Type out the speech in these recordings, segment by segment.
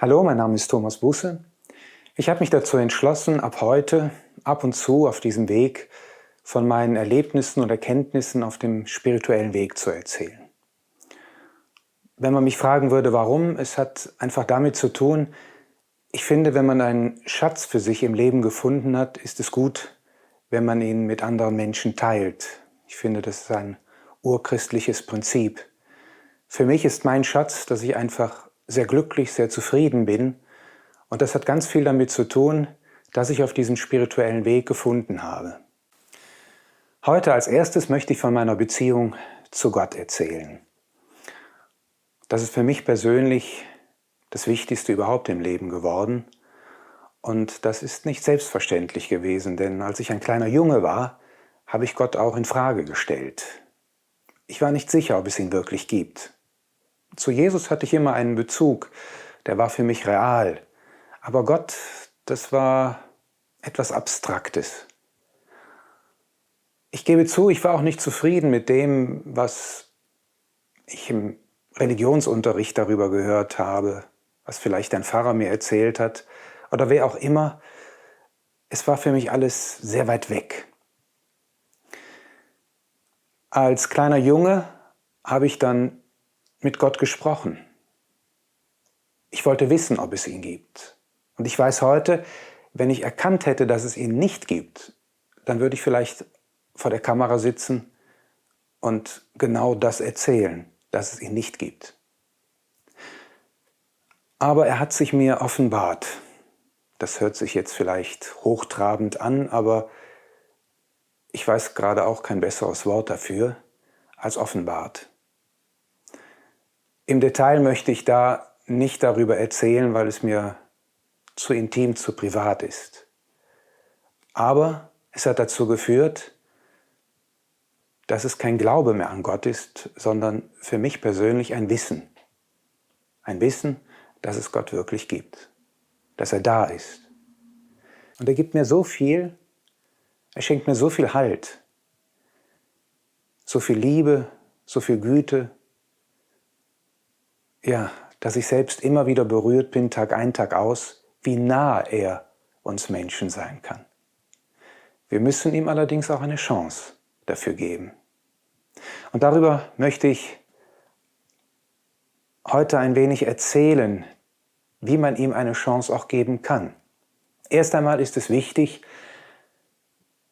Hallo, mein Name ist Thomas Busse. Ich habe mich dazu entschlossen, ab heute ab und zu auf diesem Weg von meinen Erlebnissen und Erkenntnissen auf dem spirituellen Weg zu erzählen. Wenn man mich fragen würde, warum, es hat einfach damit zu tun, ich finde, wenn man einen Schatz für sich im Leben gefunden hat, ist es gut, wenn man ihn mit anderen Menschen teilt. Ich finde, das ist ein urchristliches Prinzip. Für mich ist mein Schatz, dass ich einfach sehr glücklich, sehr zufrieden bin. Und das hat ganz viel damit zu tun, dass ich auf diesem spirituellen Weg gefunden habe. Heute als erstes möchte ich von meiner Beziehung zu Gott erzählen. Das ist für mich persönlich das Wichtigste überhaupt im Leben geworden. Und das ist nicht selbstverständlich gewesen, denn als ich ein kleiner Junge war, habe ich Gott auch in Frage gestellt. Ich war nicht sicher, ob es ihn wirklich gibt. Zu Jesus hatte ich immer einen Bezug, der war für mich real. Aber Gott, das war etwas Abstraktes. Ich gebe zu, ich war auch nicht zufrieden mit dem, was ich im Religionsunterricht darüber gehört habe, was vielleicht ein Pfarrer mir erzählt hat oder wer auch immer. Es war für mich alles sehr weit weg. Als kleiner Junge habe ich dann mit Gott gesprochen. Ich wollte wissen, ob es ihn gibt. Und ich weiß heute, wenn ich erkannt hätte, dass es ihn nicht gibt, dann würde ich vielleicht vor der Kamera sitzen und genau das erzählen, dass es ihn nicht gibt. Aber er hat sich mir offenbart. Das hört sich jetzt vielleicht hochtrabend an, aber ich weiß gerade auch kein besseres Wort dafür als offenbart. Im Detail möchte ich da nicht darüber erzählen, weil es mir zu intim, zu privat ist. Aber es hat dazu geführt, dass es kein Glaube mehr an Gott ist, sondern für mich persönlich ein Wissen. Ein Wissen, dass es Gott wirklich gibt, dass er da ist. Und er gibt mir so viel, er schenkt mir so viel Halt, so viel Liebe, so viel Güte, ja, dass ich selbst immer wieder berührt bin, Tag ein, Tag aus, wie nah er uns Menschen sein kann. Wir müssen ihm allerdings auch eine Chance dafür geben. Und darüber möchte ich heute ein wenig erzählen, wie man ihm eine Chance auch geben kann. Erst einmal ist es wichtig,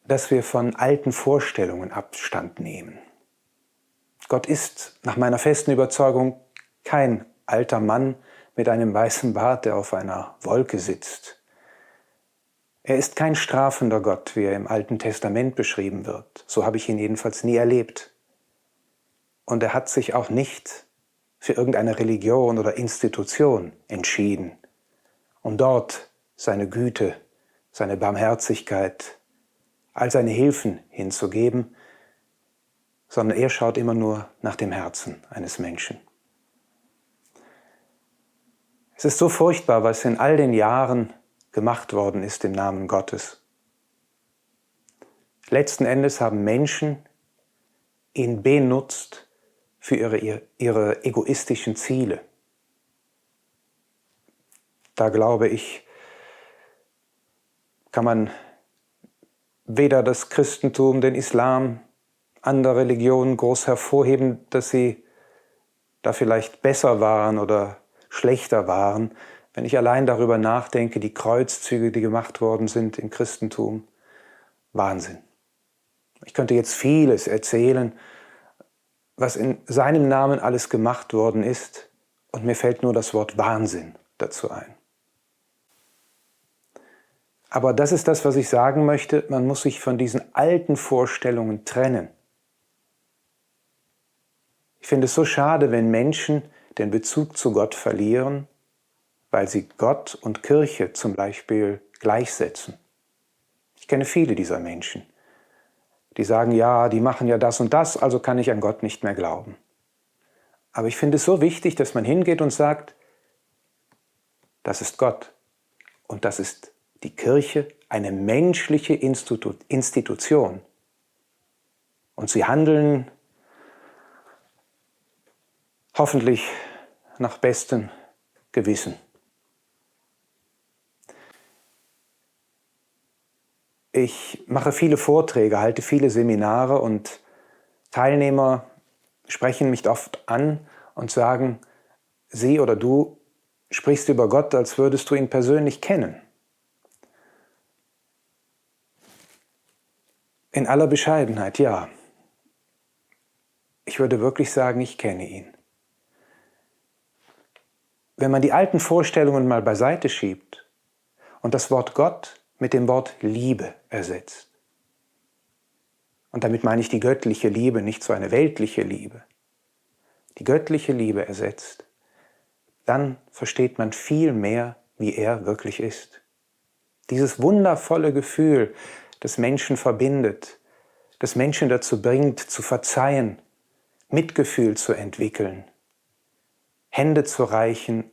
dass wir von alten Vorstellungen Abstand nehmen. Gott ist nach meiner festen Überzeugung kein alter Mann mit einem weißen Bart, der auf einer Wolke sitzt. Er ist kein strafender Gott, wie er im Alten Testament beschrieben wird. So habe ich ihn jedenfalls nie erlebt. Und er hat sich auch nicht für irgendeine Religion oder Institution entschieden, um dort seine Güte, seine Barmherzigkeit, all seine Hilfen hinzugeben, sondern er schaut immer nur nach dem Herzen eines Menschen. Es ist so furchtbar, was in all den Jahren gemacht worden ist im Namen Gottes. Letzten Endes haben Menschen ihn benutzt für ihre egoistischen Ziele. Da glaube ich, kann man weder das Christentum, den Islam, andere Religionen groß hervorheben, dass sie da vielleicht besser waren oder schlechter waren. Wenn ich allein darüber nachdenke, die Kreuzzüge, die gemacht worden sind im Christentum, Wahnsinn. Ich könnte jetzt vieles erzählen, was in seinem Namen alles gemacht worden ist, und mir fällt nur das Wort Wahnsinn dazu ein. Aber das ist das, was ich sagen möchte, man muss sich von diesen alten Vorstellungen trennen. Ich finde es so schade, wenn Menschen den Bezug zu Gott verlieren, weil sie Gott und Kirche zum Beispiel gleichsetzen. Ich kenne viele dieser Menschen, die sagen, ja, die machen ja das und das, also kann ich an Gott nicht mehr glauben. Aber ich finde es so wichtig, dass man hingeht und sagt, das ist Gott und das ist die Kirche, eine menschliche Institution. Und sie handeln hoffentlich nach bestem Gewissen. Ich mache viele Vorträge, halte viele Seminare und Teilnehmer sprechen mich oft an und sagen, sie oder du sprichst über Gott, als würdest du ihn persönlich kennen. In aller Bescheidenheit, ja. Ich würde wirklich sagen, ich kenne ihn. Wenn man die alten Vorstellungen mal beiseite schiebt und das Wort Gott mit dem Wort Liebe ersetzt, und damit meine ich die göttliche Liebe, nicht so eine weltliche Liebe, die göttliche Liebe ersetzt, dann versteht man viel mehr, wie er wirklich ist. Dieses wundervolle Gefühl, das Menschen verbindet, das Menschen dazu bringt, zu verzeihen, Mitgefühl zu entwickeln, Hände zu reichen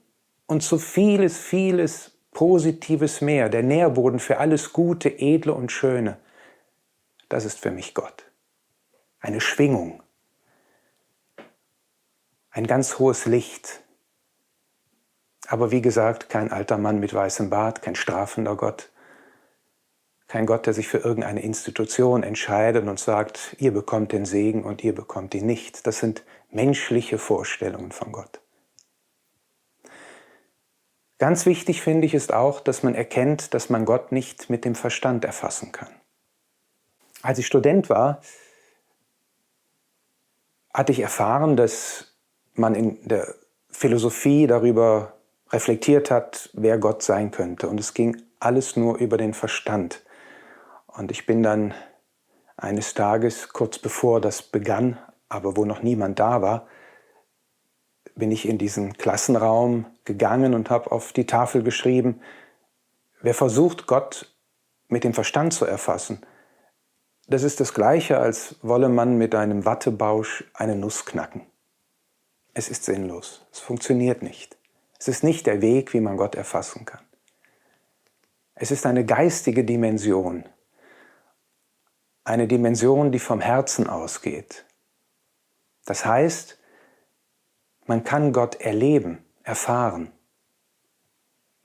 und so vieles, vieles Positives mehr, der Nährboden für alles Gute, Edle und Schöne, das ist für mich Gott. Eine Schwingung, ein ganz hohes Licht. Aber wie gesagt, kein alter Mann mit weißem Bart, kein strafender Gott, kein Gott, der sich für irgendeine Institution entscheidet und sagt, ihr bekommt den Segen und ihr bekommt ihn nicht. Das sind menschliche Vorstellungen von Gott. Ganz wichtig finde ich ist auch, dass man erkennt, dass man Gott nicht mit dem Verstand erfassen kann. Als ich Student war, hatte ich erfahren, dass man in der Philosophie darüber reflektiert hat, wer Gott sein könnte. Und es ging alles nur über den Verstand. Und ich bin dann eines Tages, kurz bevor das begann, aber wo noch niemand da war, bin ich in diesen Klassenraum gegangen und habe auf die Tafel geschrieben, wer versucht, Gott mit dem Verstand zu erfassen, das ist das Gleiche, als wolle man mit einem Wattebausch eine Nuss knacken. Es ist sinnlos, es funktioniert nicht. Es ist nicht der Weg, wie man Gott erfassen kann. Es ist eine geistige Dimension, eine Dimension, die vom Herzen ausgeht. Das heißt, man kann Gott erleben, erfahren,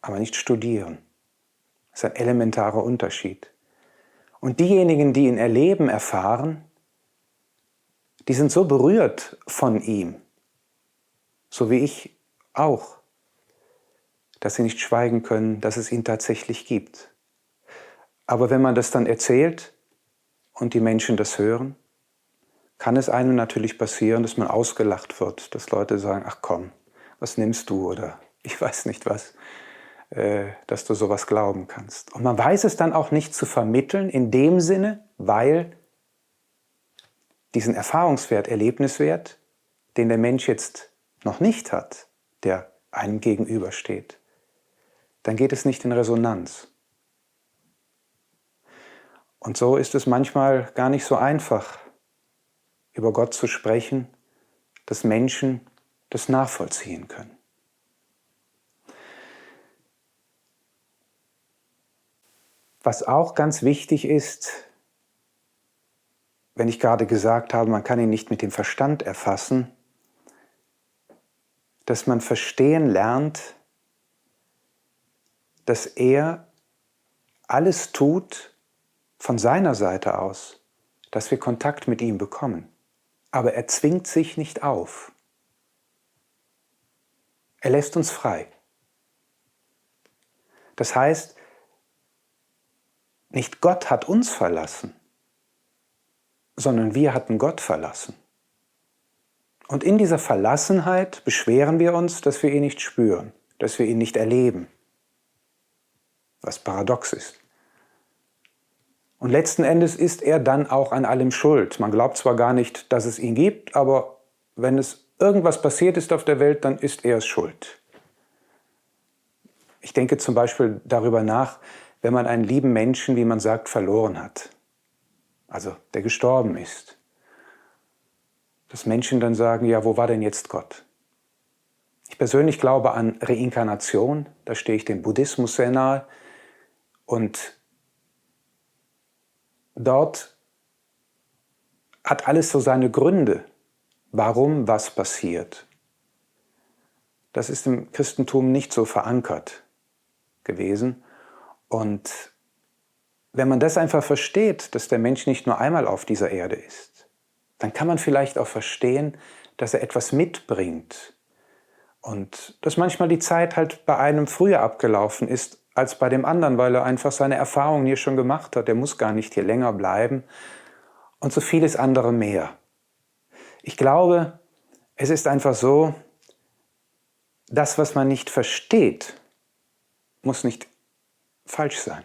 aber nicht studieren. Das ist ein elementarer Unterschied. Und diejenigen, die ihn erleben, erfahren, die sind so berührt von ihm, so wie ich auch, dass sie nicht schweigen können, dass es ihn tatsächlich gibt. Aber wenn man das dann erzählt und die Menschen das hören, kann es einem natürlich passieren, dass man ausgelacht wird, dass Leute sagen, ach komm, was nimmst du oder ich weiß nicht was, dass du sowas glauben kannst. Und man weiß es dann auch nicht zu vermitteln in dem Sinne, weil diesen Erfahrungswert, Erlebniswert, den der Mensch jetzt noch nicht hat, der einem gegenübersteht, dann geht es nicht in Resonanz. Und so ist es manchmal gar nicht so einfach, über Gott zu sprechen, dass Menschen das nachvollziehen können. Was auch ganz wichtig ist, wenn ich gerade gesagt habe, man kann ihn nicht mit dem Verstand erfassen, dass man verstehen lernt, dass er alles tut von seiner Seite aus, dass wir Kontakt mit ihm bekommen. Aber er zwingt sich nicht auf. Er lässt uns frei. Das heißt, nicht Gott hat uns verlassen, sondern wir hatten Gott verlassen. Und in dieser Verlassenheit beschweren wir uns, dass wir ihn nicht spüren, dass wir ihn nicht erleben, was paradox ist. Und letzten Endes ist er dann auch an allem schuld. Man glaubt zwar gar nicht, dass es ihn gibt, aber wenn es irgendwas passiert ist auf der Welt, dann ist er es schuld. Ich denke zum Beispiel darüber nach, wenn man einen lieben Menschen, wie man sagt, verloren hat, also der gestorben ist, dass Menschen dann sagen, ja, wo war denn jetzt Gott? Ich persönlich glaube an Reinkarnation, da stehe ich dem Buddhismus sehr nahe und dort hat alles so seine Gründe, warum was passiert. Das ist im Christentum nicht so verankert gewesen. Und wenn man das einfach versteht, dass der Mensch nicht nur einmal auf dieser Erde ist, dann kann man vielleicht auch verstehen, dass er etwas mitbringt und dass manchmal die Zeit halt bei einem früher abgelaufen ist als bei dem anderen, weil er einfach seine Erfahrungen hier schon gemacht hat. Er muss gar nicht hier länger bleiben und so vieles andere mehr. Ich glaube, es ist einfach so, das, was man nicht versteht, muss nicht falsch sein.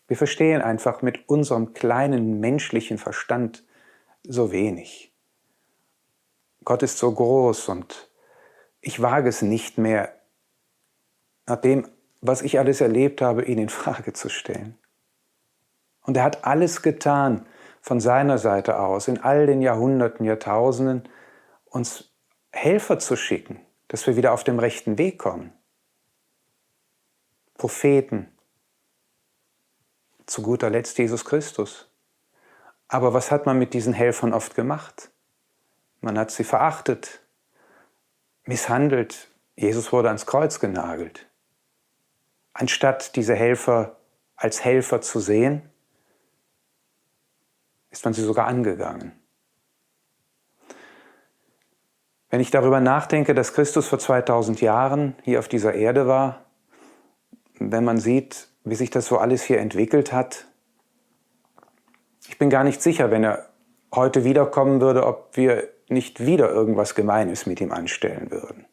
Wir verstehen einfach mit unserem kleinen menschlichen Verstand so wenig. Gott ist so groß und ich wage es nicht mehr, nach dem, was ich alles erlebt habe, ihn in Frage zu stellen. Und er hat alles getan von seiner Seite aus, in all den Jahrhunderten, Jahrtausenden, uns Helfer zu schicken, dass wir wieder auf dem rechten Weg kommen. Propheten, zu guter Letzt Jesus Christus. Aber was hat man mit diesen Helfern oft gemacht? Man hat sie verachtet, misshandelt. Jesus wurde ans Kreuz genagelt. Anstatt diese Helfer als Helfer zu sehen, ist man sie sogar angegangen. Wenn ich darüber nachdenke, dass Christus vor 2000 Jahren hier auf dieser Erde war, wenn man sieht, wie sich das so alles hier entwickelt hat, ich bin gar nicht sicher, wenn er heute wiederkommen würde, ob wir nicht wieder irgendwas Gemeines mit ihm anstellen würden.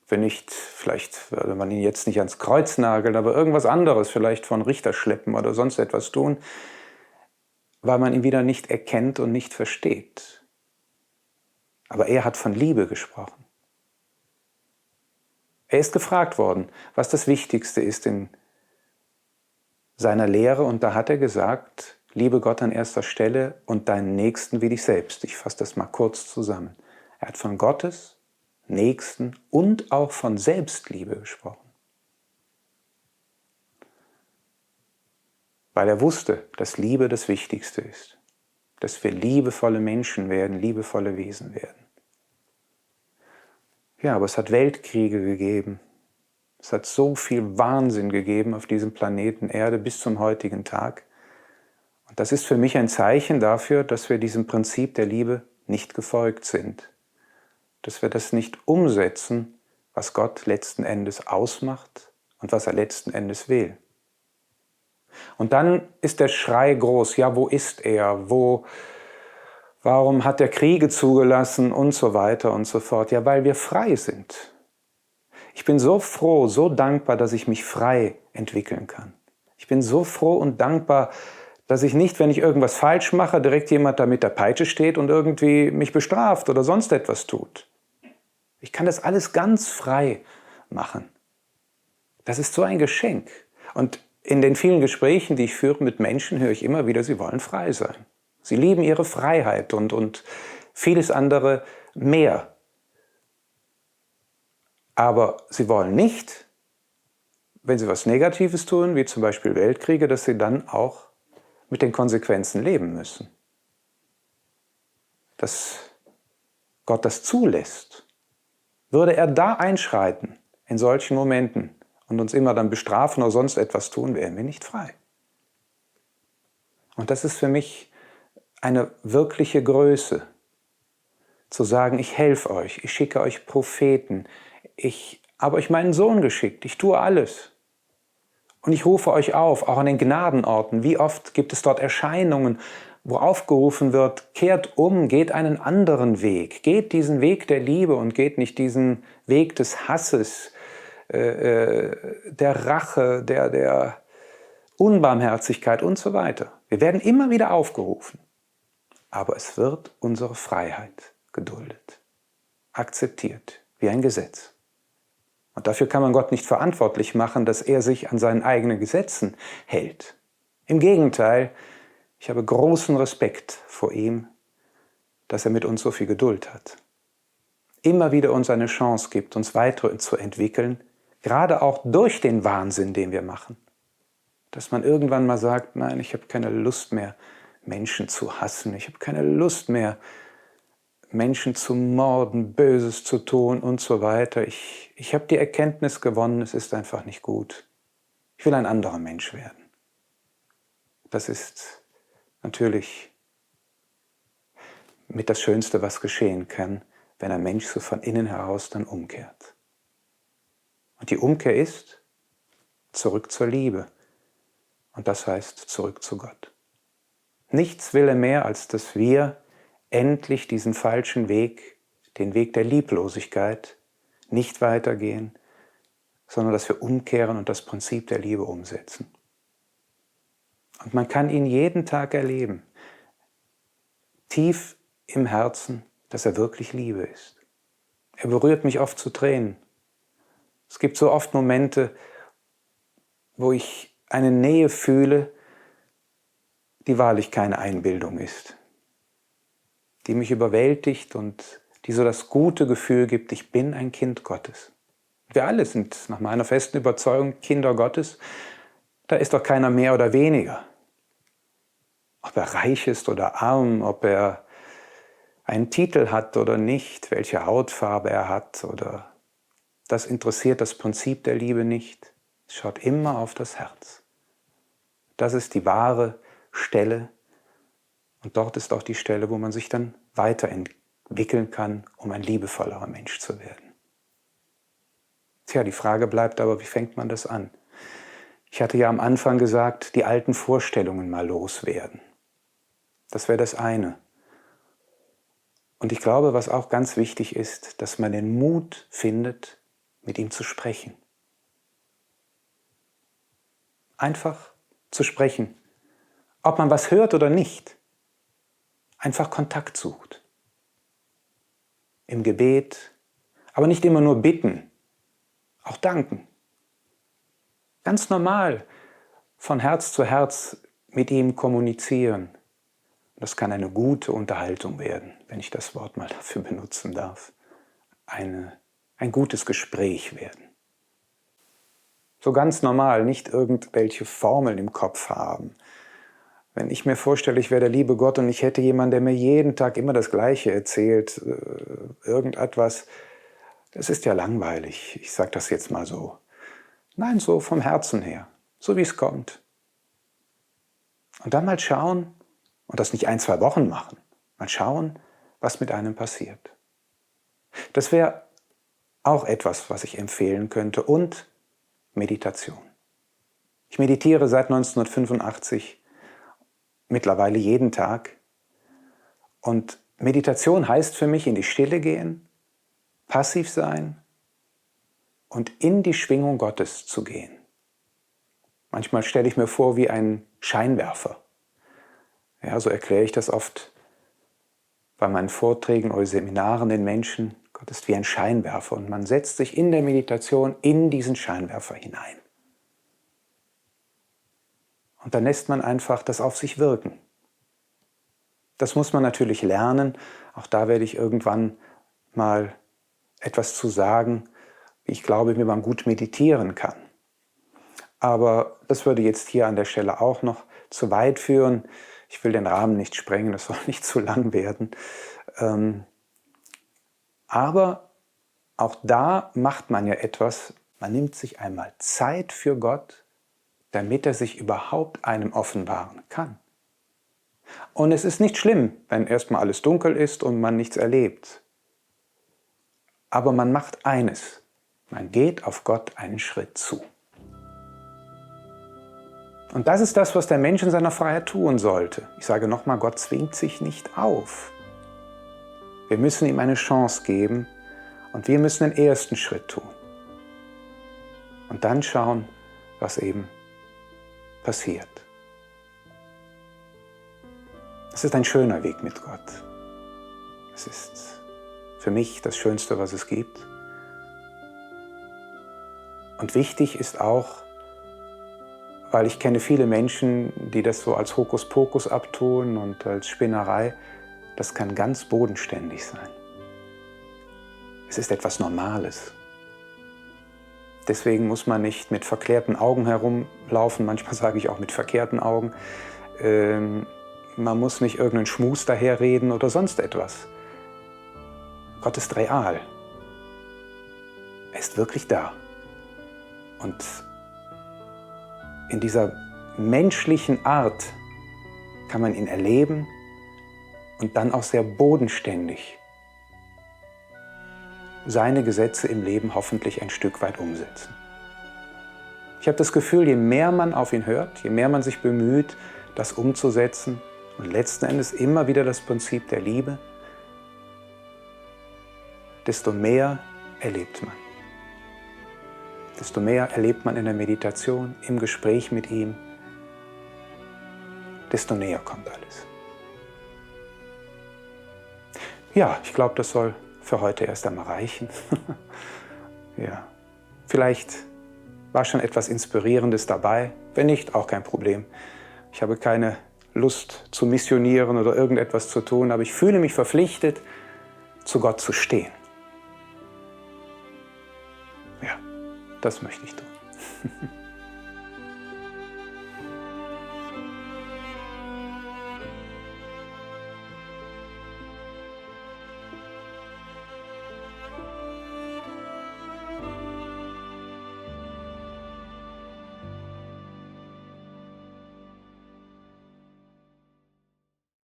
Wenn nicht, vielleicht würde man ihn jetzt nicht ans Kreuz nageln, aber irgendwas anderes, vielleicht von Richter schleppen oder sonst etwas tun, weil man ihn wieder nicht erkennt und nicht versteht. Aber er hat von Liebe gesprochen. Er ist gefragt worden, was das Wichtigste ist in seiner Lehre, und da hat er gesagt, liebe Gott an erster Stelle und deinen Nächsten wie dich selbst. Ich fasse das mal kurz zusammen. Er hat von Gottes, Nächsten und auch von Selbstliebe gesprochen. Weil er wusste, dass Liebe das Wichtigste ist. Dass wir liebevolle Menschen werden, liebevolle Wesen werden. Ja, aber es hat Weltkriege gegeben. Es hat so viel Wahnsinn gegeben auf diesem Planeten Erde bis zum heutigen Tag. Und das ist für mich ein Zeichen dafür, dass wir diesem Prinzip der Liebe nicht gefolgt sind. Dass wir das nicht umsetzen, was Gott letzten Endes ausmacht und was er letzten Endes will. Und dann ist der Schrei groß, ja, wo ist er? Warum hat er Kriege zugelassen und so weiter und so fort? Ja, weil wir frei sind. Ich bin so froh, so dankbar, dass ich mich frei entwickeln kann. Ich bin so froh und dankbar, dass ich nicht, wenn ich irgendwas falsch mache, direkt jemand da mit der Peitsche steht und irgendwie mich bestraft oder sonst etwas tut. Ich kann das alles ganz frei machen. Das ist so ein Geschenk. Und in den vielen Gesprächen, die ich führe mit Menschen, höre ich immer wieder, sie wollen frei sein. Sie lieben ihre Freiheit und vieles andere mehr. Aber sie wollen nicht, wenn sie was Negatives tun, wie zum Beispiel Weltkriege, dass sie dann auch mit den Konsequenzen leben müssen. Dass Gott das zulässt. Würde er da einschreiten, in solchen Momenten, und uns immer dann bestrafen oder sonst etwas tun, wären wir nicht frei. Und das ist für mich eine wirkliche Größe, zu sagen, ich helfe euch, ich schicke euch Propheten, ich habe euch meinen Sohn geschickt, ich tue alles. Und ich rufe euch auf, auch an den Gnadenorten. Wie oft gibt es dort Erscheinungen, wo aufgerufen wird, kehrt um, geht einen anderen Weg. Geht diesen Weg der Liebe und geht nicht diesen Weg des Hasses, der Rache, der Unbarmherzigkeit und so weiter. Wir werden immer wieder aufgerufen. Aber es wird unsere Freiheit geduldet, akzeptiert, wie ein Gesetz. Und dafür kann man Gott nicht verantwortlich machen, dass er sich an seinen eigenen Gesetzen hält. Im Gegenteil, ich habe großen Respekt vor ihm, dass er mit uns so viel Geduld hat. Immer wieder uns eine Chance gibt, uns weiterzuentwickeln, gerade auch durch den Wahnsinn, den wir machen. Dass man irgendwann mal sagt, nein, ich habe keine Lust mehr, Menschen zu hassen. Ich habe keine Lust mehr, Menschen zu morden, Böses zu tun und so weiter. Ich habe die Erkenntnis gewonnen, es ist einfach nicht gut. Ich will ein anderer Mensch werden. Das ist natürlich mit das Schönste, was geschehen kann, wenn ein Mensch so von innen heraus dann umkehrt. Und die Umkehr ist zurück zur Liebe. Und das heißt zurück zu Gott. Nichts will er mehr, als dass wir endlich diesen falschen Weg, den Weg der Lieblosigkeit, nicht weitergehen, sondern dass wir umkehren und das Prinzip der Liebe umsetzen. Und man kann ihn jeden Tag erleben, tief im Herzen, dass er wirklich Liebe ist. Er berührt mich oft zu Tränen. Es gibt so oft Momente, wo ich eine Nähe fühle, die wahrlich keine Einbildung ist, die mich überwältigt und die so das gute Gefühl gibt, ich bin ein Kind Gottes. Wir alle sind nach meiner festen Überzeugung Kinder Gottes. Da ist doch keiner mehr oder weniger. Ob er reich ist oder arm, ob er einen Titel hat oder nicht, welche Hautfarbe er hat, oder das interessiert das Prinzip der Liebe nicht. Es schaut immer auf das Herz. Das ist die wahre Stelle und dort ist auch die Stelle, wo man sich dann weiterentwickeln kann, um ein liebevollerer Mensch zu werden. Tja, die Frage bleibt aber, wie fängt man das an? Ich hatte ja am Anfang gesagt, die alten Vorstellungen mal loswerden. Das wäre das eine. Und ich glaube, was auch ganz wichtig ist, dass man den Mut findet, mit ihm zu sprechen. Einfach zu sprechen. Ob man was hört oder nicht. Einfach Kontakt sucht. Im Gebet, aber nicht immer nur bitten, auch danken. Ganz normal von Herz zu Herz mit ihm kommunizieren. Das kann eine gute Unterhaltung werden, wenn ich das Wort mal dafür benutzen darf. Ein gutes Gespräch werden. So ganz normal, nicht irgendwelche Formeln im Kopf haben. Wenn ich mir vorstelle, ich wäre der liebe Gott und ich hätte jemanden, der mir jeden Tag immer das Gleiche erzählt, irgendetwas, das ist ja langweilig. Ich sage das jetzt mal so. Nein, so vom Herzen her, so wie es kommt. Und dann mal schauen, und das nicht 1, 2 Wochen machen, mal schauen, was mit einem passiert. Das wäre auch etwas, was ich empfehlen könnte. Und Meditation. Ich meditiere seit 1985 mittlerweile jeden Tag. Und Meditation heißt für mich in die Stille gehen, passiv sein und in die Schwingung Gottes zu gehen. Manchmal stelle ich mir vor wie ein Scheinwerfer. Ja, so erkläre ich das oft bei meinen Vorträgen oder Seminaren den Menschen. Gott ist wie ein Scheinwerfer und man setzt sich in der Meditation in diesen Scheinwerfer hinein. Und dann lässt man einfach das auf sich wirken. Das muss man natürlich lernen. Auch da werde ich irgendwann mal etwas zu sagen, wie ich glaube, wie man gut meditieren kann. Aber das würde jetzt hier an der Stelle auch noch zu weit führen. Ich will den Rahmen nicht sprengen, das soll nicht zu lang werden. Aber auch da macht man ja etwas, man nimmt sich einmal Zeit für Gott, damit er sich überhaupt einem offenbaren kann. Und es ist nicht schlimm, wenn erstmal alles dunkel ist und man nichts erlebt. Aber man macht eines, man geht auf Gott einen Schritt zu. Und das ist das, was der Mensch in seiner Freiheit tun sollte. Ich sage nochmal, Gott zwingt sich nicht auf. Wir müssen ihm eine Chance geben und wir müssen den ersten Schritt tun. Und dann schauen, was eben passiert. Es ist ein schöner Weg mit Gott. Es ist für mich das Schönste, was es gibt. Und wichtig ist auch, weil ich kenne viele Menschen, die das so als Hokuspokus abtun und als Spinnerei, das kann ganz bodenständig sein. Es ist etwas Normales. Deswegen muss man nicht mit verklärten Augen herumlaufen, manchmal sage ich auch mit verkehrten Augen. Man muss nicht irgendeinen Schmus daherreden oder sonst etwas. Gott ist real. Er ist wirklich da. Und in dieser menschlichen Art kann man ihn erleben und dann auch sehr bodenständig seine Gesetze im Leben hoffentlich ein Stück weit umsetzen. Ich habe das Gefühl, je mehr man auf ihn hört, je mehr man sich bemüht, das umzusetzen und letzten Endes immer wieder das Prinzip der Liebe, desto mehr erlebt man. Desto mehr erlebt man in der Meditation, im Gespräch mit ihm, desto näher kommt alles. Ja, ich glaube, das soll für heute erst einmal reichen. Ja, vielleicht war schon etwas Inspirierendes dabei. Wenn nicht, auch kein Problem. Ich habe keine Lust zu missionieren oder irgendetwas zu tun, aber ich fühle mich verpflichtet, zu Gott zu stehen. Ja, das möchte ich tun.